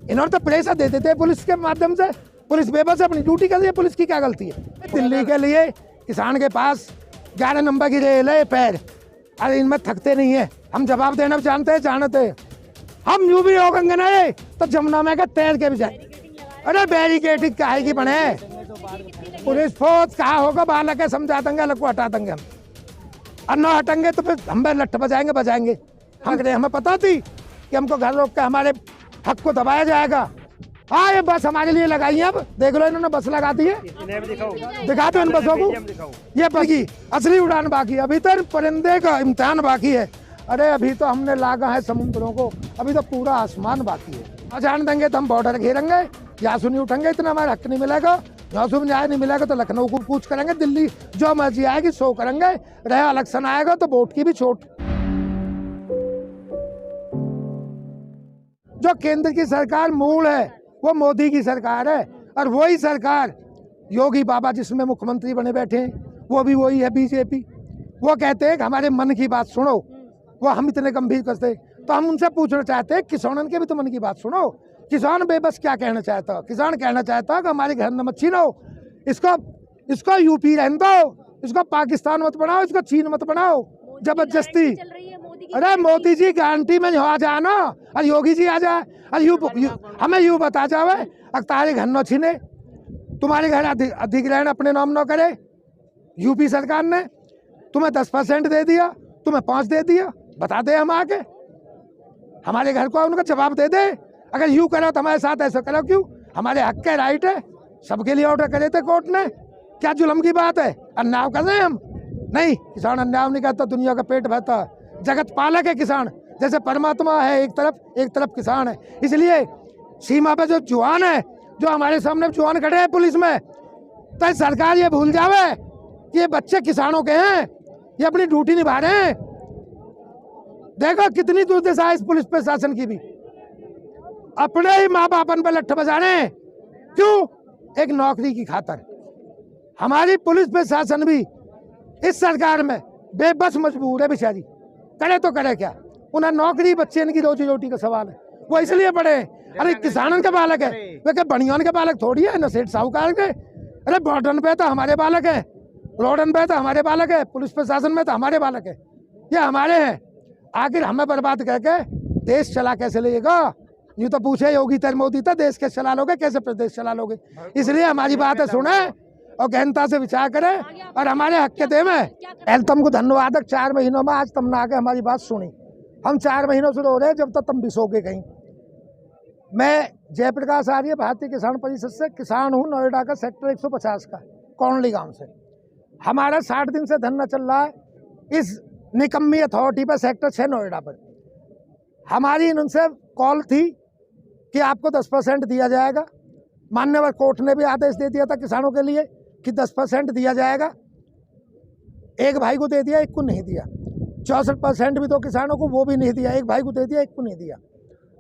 इन्होंने तो प्रेशर दे देते हैं पुलिस के माध्यम से, पुलिस बेबस अपनी ड्यूटी कर रही है, पुलिस की क्या गलती है। दिल्ली के लिए किसान के पास 11 नंबर की रेल है पैर, अरे इनमें थकते नहीं है, हम जवाब देना जानते हैं। हम यूं भी होंगे ना तो जमुना में तैर के भी जाए। अरे बैरिकेडिंग काहे की बने, पुलिस फोर्स कहा होगा बालक है, समझा देंगे, अलग को हटा देंगे हम, और न हटेंगे तो फिर हम लट्ठ बजाएंगे। हमें पता थी कि हमको घर रोक के हमारे हक को दबाया जाएगा। हाँ, ये बस हमारे लिए लगाई है, अब देख लो इन्होंने बस लगा दी है, दिखा दो इन बसों को, ये बाकी असली उड़ान बाकी है, अभी तो परिंदे का इम्तिहान बाकी है। अरे अभी तो हमने लागा है समुद्रों को, अभी तो पूरा आसमान बाकी है। जान देंगे तो हम बॉर्डर घेरेंगे, यहाँ से नहीं उठेंगे, इतना हमारा हक नहीं मिलेगा। यहाँ से न्याय नहीं मिलेगा तो लखनऊ को कूच करेंगे, दिल्ली जो मर्जी आएगी सो करेंगे, रहे इलेक्शन आएगा तो वोट की भी छूट। जो केंद्र की सरकार मूल है वो मोदी की सरकार है, और वही सरकार योगी बाबा जिसमें मुख्यमंत्री बने बैठे हैं वो भी वही है बीजेपी। वो कहते हैं कि हमारे मन की बात सुनो, वो हम इतने गंभीर करते, तो हम उनसे पूछना चाहते हैं किसानों के भी तो मन की बात सुनो। किसान बेबस क्या कहना चाहता है, किसान कहना चाहता है कि हमारे घर न मत छीनो, इसको यूपी रहने दो, इसको पाकिस्तान मत बनाओ, इसको चीन मत बनाओ जबरदस्ती। अरे मोदी जी गारंटी में आ जाए ना, और योगी जी आ जाए, और हमें यूँ बता जावे तुम्हारे घर न छीने, तुम्हारे घर अधिग्रहण अपने नाम न करे। यूपी सरकार ने तुम्हें 10% दे दिया, तुम्हें 5 दे दिया, बता दे हम आके, हमारे घर को उनका जवाब दे दे। अगर यूँ करो तो हमारे साथ ऐसा करो क्यों, हमारे हक के राइट है, सबके लिए ऑर्डर करे थे कोर्ट ने, क्या जुल्म की बात है। अन्याय कर रहे हैं हम, नहीं, किसान अन्याय नहीं करता, दुनिया का पेट भरता, जगत पालक है किसान, जैसे परमात्मा है एक तरफ किसान है। इसलिए सीमा पे जो जवान है, जो हमारे सामने जवान खड़े हैं पुलिस में, तो सरकार ये भूल जावे कि ये बच्चे किसानों के हैं, ये अपनी ड्यूटी निभा रहे हैं। देखो कितनी दुर्दशा है इस पुलिस प्रशासन की भी, अपने ही माँ बापन पर लट्ठ बजा रहे हैं, क्यों, एक नौकरी की खातर। हमारी पुलिस प्रशासन भी इस सरकार में बेबस मजबूर है बेचारी, करे तो करे क्या, उन्हें नौकरी, बच्चे इनकी रोजी रोटी का सवाल है, वो इसलिए पढ़े। अरे किसानों के बालक है, वे क्या बनियान के बालक थोड़ी है, न सेठ साहूकार के। अरे बॉर्डर पे तो हमारे बालक है, रोडन पे तो हमारे बालक है, पुलिस प्रशासन में तो हमारे बालक है, ये हमारे हैं। आखिर हमें बर्बाद करके देश चला कैसे लेगा। यूँ तो पूछे योगी तर मोदी था, देश कैसे चला लोगे, कैसे प्रदेश चला लोगे। इसलिए हमारी बातें सुने और गहनता से विचार करें और हमारे हक के दे में। पहले तुमको धन्यवाद, 4 महीनों में आज तुमने आके हमारी बात सुनी। हम 4 महीनों से रो रहे हैं, जब तक तुम भी सो के कहीं। मैं जयप्रकाश आर्य, भारतीय किसान परिषद से किसान हूँ, नोएडा का सेक्टर 150 का कौंडली गांव से। हमारा 60 दिन से धरना चल रहा है इस निकम्मी अथॉरिटी पर, सेक्टर 6 नोएडा पर। हमारी इनसे कॉल थी कि आपको 10% दिया जाएगा, मान्यवर कोर्ट ने भी आदेश दे दिया था किसानों के लिए कि 10% दिया जाएगा। एक भाई को दे दिया, एक को नहीं दिया। 64% भी तो किसानों को, वो भी नहीं दिया, एक भाई को दे दिया, एक को नहीं दिया।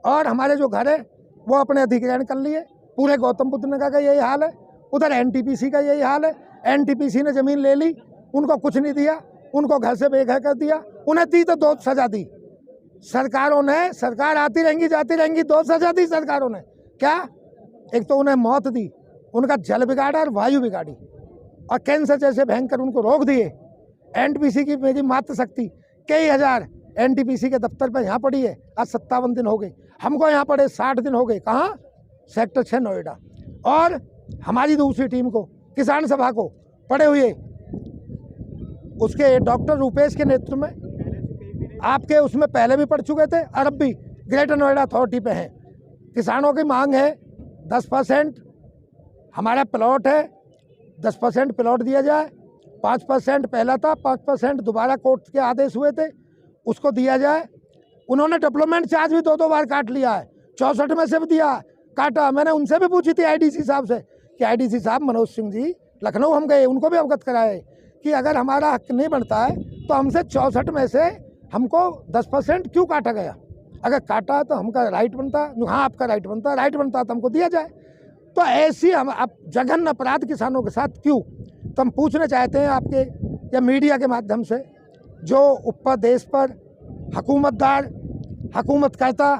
और हमारे जो घर है वो अपने अधिग्रहण कर लिए, पूरे गौतम बुद्ध नगर का यही हाल है, उधर एनटीपीसी का यही हाल है। एनटीपीसी ने जमीन ले ली, उनको कुछ नहीं दिया, उनको घर से बेघर कर दिया, उन्हें दी तो 2 सजा दी सरकारों ने। सरकार आती रहेंगी जाती रहेंगी, 2 सजा दी सरकारों ने। क्या, एक तो उन्हें मौत दी, उनका जल बिगाड़ा और वायु बिगाड़ी, और कैंसर जैसे भयंकर उनको रोक दिए। एनटीपीसी की मेरी मात्र शक्ति कई हजार एनटीपीसी के दफ्तर पर यहाँ पड़ी है, आज 57 दिन हो गए, हमको यहाँ पड़े 60 दिन हो गए। कहाँ, सेक्टर 6 नोएडा। और हमारी दूसरी टीम को, किसान सभा को पड़े हुए, उसके डॉक्टर रूपेश के नेतृत्व में, आपके उसमें पहले भी पढ़ चुके थे और अब भी ग्रेटर नोएडा अथॉरिटी पे हैं। किसानों की मांग है 10% हमारा प्लॉट है, 10% प्लॉट दिया जाए, 5% पहला था, 5% दोबारा कोर्ट के आदेश हुए थे, उसको दिया जाए। उन्होंने डेवलपमेंट चार्ज भी 2 बार काट लिया है, 64 में से भी दिया, काटा। मैंने उनसे भी पूछी थी आईडीसी साहब से कि आईडीसी साहब मनोज सिंह जी, लखनऊ हम गए, उनको भी अवगत कराए कि अगर हमारा हक नहीं बनता है तो हमसे 64 में से हमको 10% क्यों काटा गया। अगर काटा तो हमका राइट बनता, हाँ आपका राइट बनता, राइट बनता तो हमको दिया जाए। तो ऐसी हम अब जघन्य अपराध किसानों के साथ क्यों, तो हम पूछना चाहते हैं आपके या मीडिया के माध्यम से, जो ऊपर देश पर हुकूमतदार, हुकूमत करता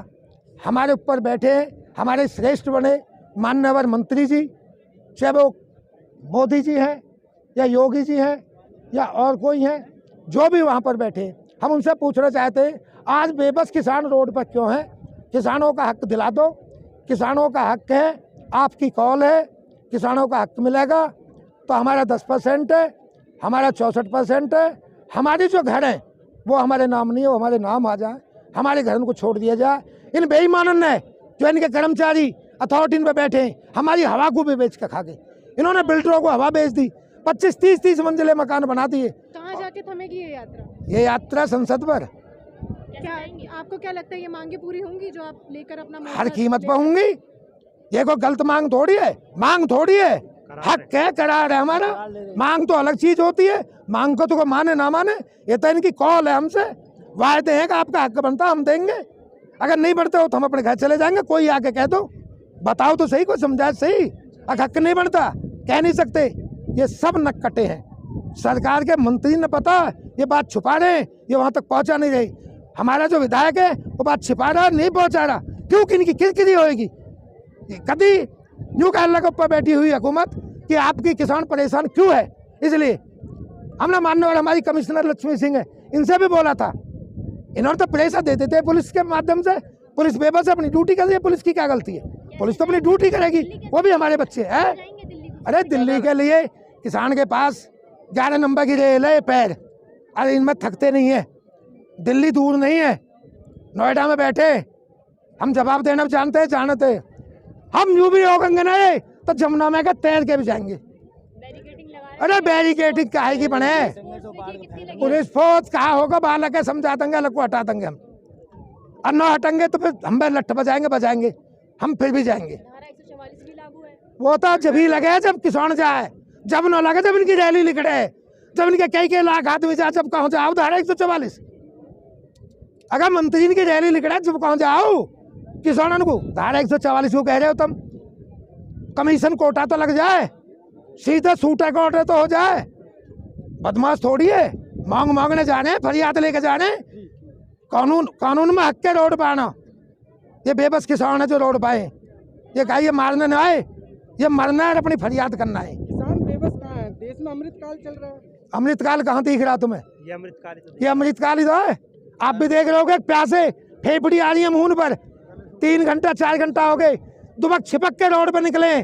हमारे ऊपर बैठे हैं, हमारे श्रेष्ठ बने मान्यवर मंत्री जी, चाहे वो मोदी जी हैं या योगी जी हैं या और कोई हैं, जो भी वहाँ पर बैठे, हम उनसे पूछना चाहते हैं आज बेबस किसान रोड पर क्यों हैं? किसानों का हक दिला दो, किसानों का हक है, आपकी कॉल है, किसानों का हक मिलेगा तो हमारा 10% है, हमारा 64% है, हमारी जो घर है वो हमारे नाम नहीं है, वो हमारे नाम आ जाए, हमारे घर को छोड़ दिया जाए। इन बेईमानों ने जो इनके कर्मचारी अथॉरिटी पे बैठे हैं हमारी हवा को भी बेच के खा गए। इन्होंने बिल्डरों को हवा बेच दी, 25-30 मंजिले मकान बना दिए। कहाँ जाके थमेगी ये यात्रा? ये यात्रा संसद पर। क्या आपको क्या लगता है ये मांगे पूरी होंगी जो आप लेकर अपना हर कीमत पर होंगी। ये कोई गलत मांग थोड़ी है, मांग थोड़ी है, हक है, करार है हमारा। मांग तो अलग चीज होती है, मांग को तो माने ना माने, ये तो इनकी कॉल है। हमसे वायदे हैं कि आपका हक बनता हम देंगे, अगर नहीं बढ़ते हो तो हम अपने घर चले जाएंगे। कोई आके कह दो, बताओ तो सही, कोई समझाए सही। अगर हक नहीं बनता कह नहीं सकते। ये सब नक्कटे हैं, सरकार के मंत्री ने पता ये बात छुपा रहे हैं, ये वहां तक पहुंचा नहीं रही। हमारा जो विधायक है वो बात छिपा रहा, नहीं पहुंचा रहा, क्योंकि इनकी किरकिरी होगी। कभी यूं कह लगा ऊपर बैठी हुई हुकूमत कि आपकी किसान परेशान क्यों है, इसलिए हमने मानने वाले हमारी कमिश्नर लक्ष्मी सिंह है, इनसे भी बोला था। इन्होंने तो प्रेशर दे देते हैं पुलिस के माध्यम से, पुलिस बेबस है, अपनी ड्यूटी कर रही है। पुलिस की क्या गलती है? पुलिस तो अपनी ड्यूटी करेगी, वो भी हमारे बच्चे हैं। अरे दिल्ली के लिए किसान के पास 11 नंबर की रेल है पैर, अरे इनमें थकते नहीं है। दिल्ली दूर नहीं है, नोएडा में बैठे हम जवाब देना जानते हैं, जानते। हम यूं भी होंगे ना तो जमुना में तैर के भी जाएंगे। अरे बैरिकेडिंग काहे की बने, पुलिस फोर्स कहा होगा, बालक है समझा देंगे, अलग को हटा देंगे हम। और न हटेंगे तो फिर हम लट्ठ बजाएंगे हम, फिर भी जाएंगे। वो तो जब ही लगे जब किसान जाए, जब न लगे जब इनकी रैली निकले, जब इनके कई लाख आदमी जाए, जब कहो जाओ धारा 144। अगर मंत्री की रैली निकले जब कहो जाओ किसानों को धारा 144 को कह रहे हो तुम। कमीशन कोटा तो लग जाए, सीधे सूटा कोटे तो हो जाए। बदमाश थोड़ी है, मांगने जाने, फरियाद लेके जाने। कानून में हक के रोड पाना। ये बेबस किसान है जो रोड पाए, ये कहा ये मारने न आए, ये मरना है, अपनी फरियाद करना है। किसान बेबस कहाँ है? देश में अमृतकाल चल रहा है। अमृतकाल कहाँ दिख रहा तुम्हें? ये अमृतकाल ही तो है। आप भी देख रहे हो प्यासे फेफड़ी आ रही है मुंह पर, 3 घंटा 4 घंटा हो गए, दुबक छिपक के रोड पे निकले,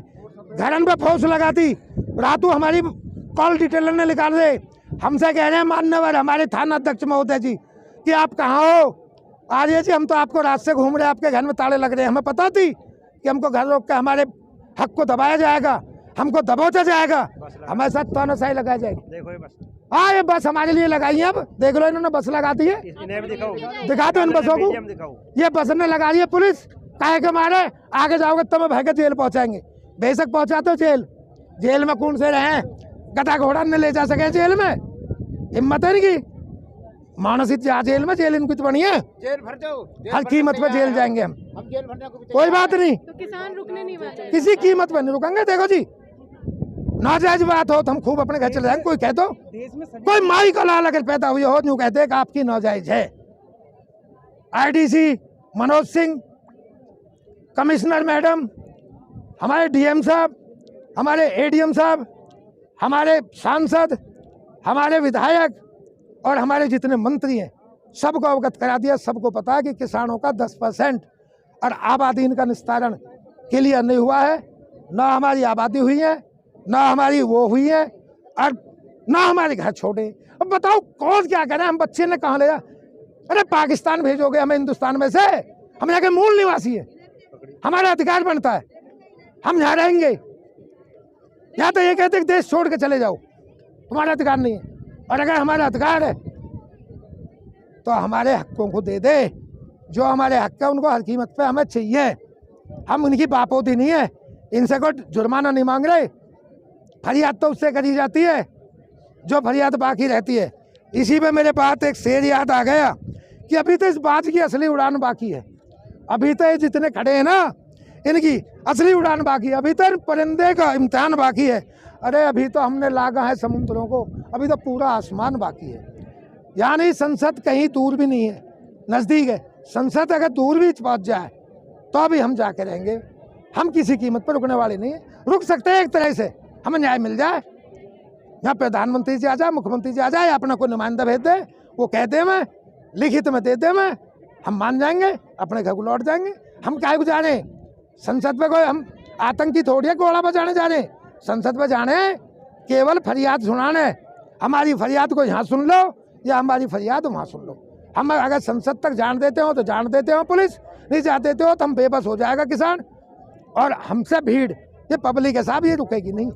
घरन पे फौज लगा दी। रातू हमारी कॉल डिटेलर ने निकाल दे, हमसे कह रहे हैं मान्यवर हमारे थाना अध्यक्ष महोदय जी कि आप कहाँ हो? आर्य जी हम तो आपको रात से घूम रहे, आपके घर में ताले लग रहे हैं। हमें पता थी कि हमको घर रोक के हमारे हक को दबाया जाएगा, हमको दबोचा जाएगा, हमारे साथ तानाशाही लगाई जाएगी। हाँ ये बस हमारे लिए लगाई है। अब देख लो इन्होंने बस लगा दी है, दिखा दो इन बसों को। ये बस ने लगा दी है पुलिस, काहे के मारे आगे जाओगे तब तो भय के जेल पहुंचाएंगे। बेशक पहुंचाते हो जेल में कौन से रहे, गधा घोड़ा ने ले जा सके जेल में, हिम्मत है इनकी। मानसिक जेल में, जेल इनकी तो बनी है, जेल भर दो, हर कीमत पर जेल जाएंगे हम जेल भरने को भी कोई बात नहीं। तो किसान रुकने नहीं वाले, किसी कीमत पर नहीं रुकेंगे। देखो जी नाजायज बात हो तो हम खूब अपने घर चले जाएंगे। कोई कह दो, कोई माई का लाल अगर पैदा हुई हो यूं कहते हैं कि आपकी नाजायज है। IDC Manoj Singh, commissioner madam, हमारे डीएम साहब, हमारे एडीएम साहब, हमारे सांसद, हमारे विधायक और हमारे जितने मंत्री हैं सबको अवगत करा दिया। सबको पता है कि किसानों का 10% और आबादी इनका निस्तारण क्लियर नहीं हुआ है। ना हमारी आबादी हुई है, ना हमारी वो हुई है, और ना हमारे घर छोड़े। अब बताओ कौन क्या करे? हम बच्चे ने कहाँ ले जा? अरे पाकिस्तान भेजोगे हमें हिंदुस्तान में से? हम यहाँ के मूल निवासी है, हमारा अधिकार बनता है, हम यहाँ रहेंगे। या तो ये कहते देश छोड़ के चले जाओ, तुम्हारा अधिकार नहीं है। और अगर हमारा अधिकार है तो हमारे हकों को दे दे, जो हमारे हक है उनको हर कीमत पे हमें चाहिए। हम उनकी बापोती नहीं है, इनसे कोई जुर्माना नहीं मांग रहे। फरियाद तो उससे करी जाती है जो फरियाद बाकी रहती है। इसी में मेरे बात एक शेर याद आ गया कि अभी तो इस बात की असली उड़ान बाकी है। अभी तो ये जितने खड़े हैं ना इनकी असली उड़ान बाकी है, अभी तो परिंदे का इम्तिहान बाकी है। अरे अभी तो हमने लागा है समुद्रों को, अभी तो पूरा आसमान बाकी है। यानी संसद कहीं दूर भी नहीं है, नज़दीक है। संसद अगर दूर भी पहुंच जाए तो भी हम जाके रहेंगे। हम किसी कीमत पर रुकने वाले नहीं है। रुक सकते हैं एक तरह से, हमें न्याय मिल जाए, यहाँ प्रधानमंत्री जी आ जाए, मुख्यमंत्री जी आ जाए, अपना कोई नुमाइंदा भेज दे, वो कहते हैं मैं लिखित में देते हैं, हम मान जाएंगे, अपने घर को लौट जाएंगे। हम क्या जा रहे हैं संसद पे? कोई हम आतंकी थोड़ी है घोड़ा बजाने जा रहे हैं। संसद पे जाने केवल फरियाद सुनाने। हमारी फरियाद को यहाँ सुन लो या हमारी फरियाद वहाँ सुन लो। हम अगर संसद तक जान देते हो तो जान देते हो, पुलिस नहीं जा देते हो तो हम बेबस हो जाएगा किसान। और हमसे भीड़ ये पब्लिक है साहब, ये रुकेगी नहीं।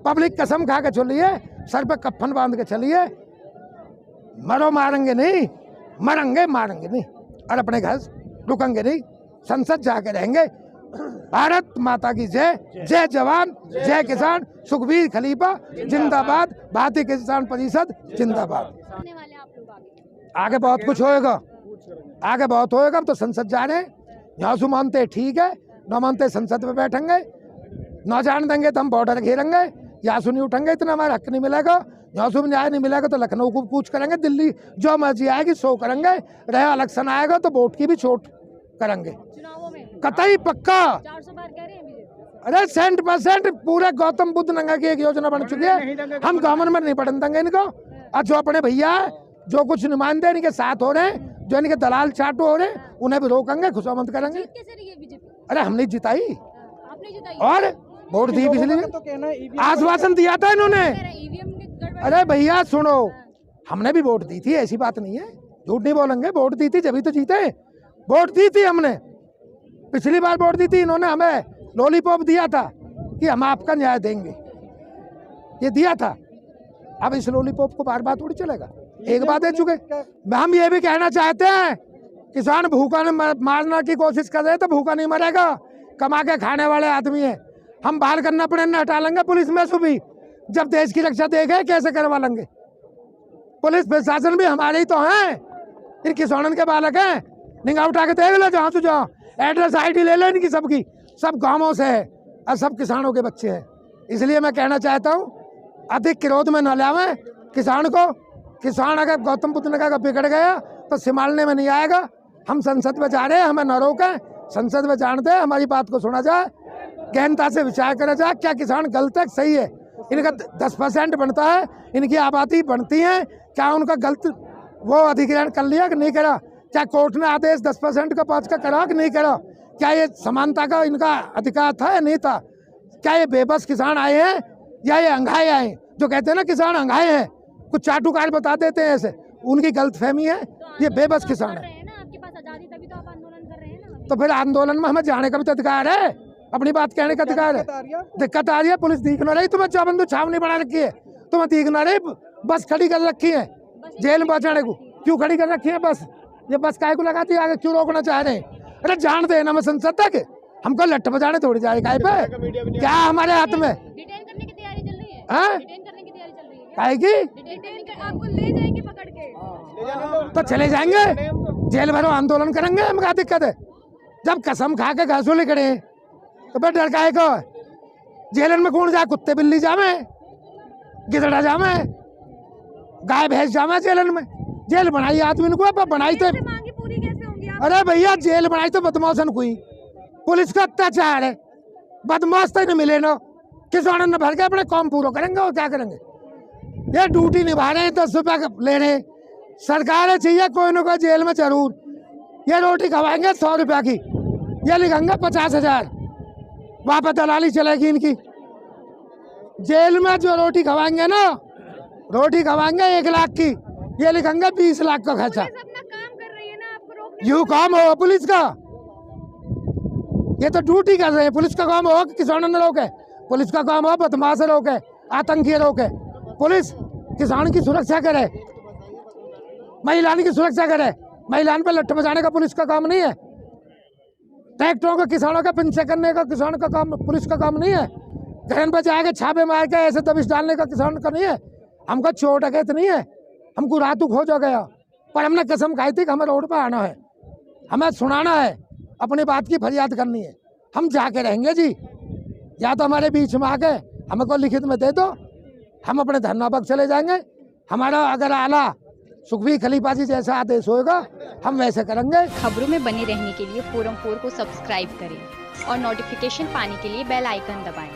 पब्लिक कसम खा के चलिए, सर पे कफन बांध के चलिए, मरो मारेंगे नहीं, मरेंगे मारेंगे नहीं, और अपने घर रुकेंगे नहीं, संसद जाके रहेंगे। भारत माता की जय, जय जवान जय किसान, सुखबीर खलीफा जिंदाबाद, भारतीय किसान परिषद जिंदाबाद। आगे बहुत कुछ होएगा, आगे बहुत होएगा। हम तो संसद जा रहे हैं, यहाँ से मानते ठीक है, न मानते संसद में बैठेंगे, न जान देंगे तो हम बॉर्डर घेरेंगे, यहाँ से नहीं उठेंगे, इतना हमारा हक नहीं मिलेगा। यहाँ से न्याय नहीं मिलेगा तो लखनऊ को कूच करेंगे, दिल्ली जो मर्जी आएगी सो करेंगे, रहे इलेक्शन आएगा तो वोट की भी छूट करेंगे, कतई पक्का। 400 बार कह रहे हैं। अरे 100% पूरे गौतम बुद्ध नगर की एक योजना बन चुकी है, हम गवर्नमेंट में नहीं पढ़ने देंगे इनको। और जो अपने भैया जो कुछ नुमाइंदे इनके साथ हो रहे हैं, जो इनके दलाल चाटू हो रहे हैं, उन्हें भी रोकेंगे, खुशामद करेंगे। अरे हमने जिताई, आपने जिताई और वोट दी पिछली, तो आश्वासन दिया था इन्होंने। अरे भैया सुनो, हमने भी वोट दी थी, ऐसी बात नहीं है, झूठ नहीं बोलेंगे, वोट दी थी जब तो जीते। वोट दी थी हमने, पिछली बार वोट दी थी, इन्होंने हमें लॉलीपॉप दिया था कि हम आपका न्याय देंगे, ये दिया था। अब इस लॉलीपॉप को बार बार थोड़ी चलेगा, एक बार दे चुके। हम ये भी कहना चाहते हैं, किसान भूखा मारने की कोशिश कर रहे तो भूखा नहीं मरेगा, कमा के खाने वाले आदमी है। हम बाहर करना पड़े न हटा लेंगे पुलिस में से भी, जब देश की रक्षा देखे कैसे करवा लेंगे। पुलिस प्रशासन भी हमारे ही तो हैं, इन किसानों के बालक हैं। निगाह उठा के देख लो, जहाँ से जहाँ एड्रेस ID ले लो इनकी, सबकी सब गांवों से है और सब किसानों के बच्चे हैं। इसलिए मैं कहना चाहता हूँ, अधिक क्रोध में न लावे किसान को। किसान अगर गौतम बुद्ध नगर का बिगड़ गया तो संभालने में नहीं आएगा। हम संसद में जा रहे हैं, हमें न रोकें, संसद में जान दे, हमारी बात को सुना जाए, गहनता से विचार करा जाए, क्या किसान गलत है सही है। इनका 10% बनता है, इनकी आबादी बनती है, क्या उनका गलत वो अधिग्रहण कर लिया कि नहीं करा? क्या कोर्ट ने आदेश 10% का 5 का करा कि नहीं करा? क्या ये समानता का इनका अधिकार था या नहीं था? क्या ये बेबस किसान आए हैं या ये अंगाए आए हैं? जो कहते हैं ना किसान अंगाए हैं, कुछ चाटुकार बता देते हैं ऐसे, उनकी गलतफहमी है। ये बेबस किसान है। आपके पास आजादी, तभी तो आप आंदोलन कर रहे हैं ना। तो फिर आंदोलन में हमें जाने का भी तो अधिकार है, अपनी बात कहने का अधिकार है। दिक्कत आ रही है, पुलिस दिख ना रही, तुम्हें चौबंदू छावनी बना रखी है, तुम्हें दिख ना रही, बस खड़ी कर रखी है जेल में पहुंचाने को। क्यों खड़ी कर रखी है बस? ये बस काय को लगाती है, आगे क्यों रोकना चाह रहे हैं? अरे जान दे ना, मैं संसद तक हमको लट्ठ बजाने थोड़ी जाए काय पे, क्या हमारे हाथ में? डिटेन करने की तैयारी चल रही है, हाँ? डिटेन करने की तैयारी चल रही है। काय की? डिटेन कर, आपको ले जाएंगे पकड़ के। तो चले जाएंगे जेल भरो, आंदोलन करेंगे, हम क्या दिक्कत है? जब कसम खा के घर से निकले तो फिर डर काहे को? जेलन में कौन जाए? कुत्ते बिल्ली जावे, गिदड़ा जावे, गाय भैंस जावे जेलन में। जेल बनाई आदमी को, अब बनाई तो मांगे पूरी कैसे होंगी आप? अरे भैया जेल बनाई तो बदमाशन कोई, पुलिस का अत्याचार है, बदमाश तो नहीं मिले ना, किसानों ने भर के अपने काम पूरा करेंगे और क्या करेंगे? ये ड्यूटी निभा रहे हैं, 10 रुपया ले रहे हैं। सरकार चाहिए कोई ना कोई जेल में जरूर, ये रोटी खवाएंगे 100 रुपया की, ये लिखेंगे 50,000, वहाँ पर दलाली चलेगी इनकी। जेल में जो रोटी खवाएंगे ना, रोटी खवाएंगे 1 लाख की, ये लिखेंगे 20 लाख का खर्चा। अपना काम कर रही है ना, आपको रोकने यू काम हो पुलिस का? ये तो ड्यूटी कर रहे हैं। पुलिस का काम हो कि किसानों ने रोके? पुलिस का काम हो बदमाश रोके, आतंकी रोके। पुलिस किसान की सुरक्षा करे, महिलाओं की सुरक्षा करे। महिलाओं पे लट्ठ बजाने का पुलिस का काम नहीं है। ट्रैक्टरों को किसानों का पिंचे करने का किसान का काम, पुलिस का काम नहीं है। घर पर जाके छापे मार के ऐसे दबिश डालने का किसान का नहीं है। हमको चोट अगैत नहीं है, हमको रातू खोज हो गया, पर हमने कसम खाई थी कि हमें रोड पर आना है, हमें सुनाना है, अपनी बात की फरियाद करनी है। हम जाके रहेंगे जी, या तो हमारे बीच में आके हमें को लिखित में दे दो, हम अपने धरना पर चले जाएंगे। हमारा अगर आला सुखबीर खलीफा जी जैसा आदेश होगा हम वैसे करेंगे। खबरों में बने रहने के लिए फोरम 4 को सब्सक्राइब करें और नोटिफिकेशन पाने के लिए बेल आइकन दबाएं।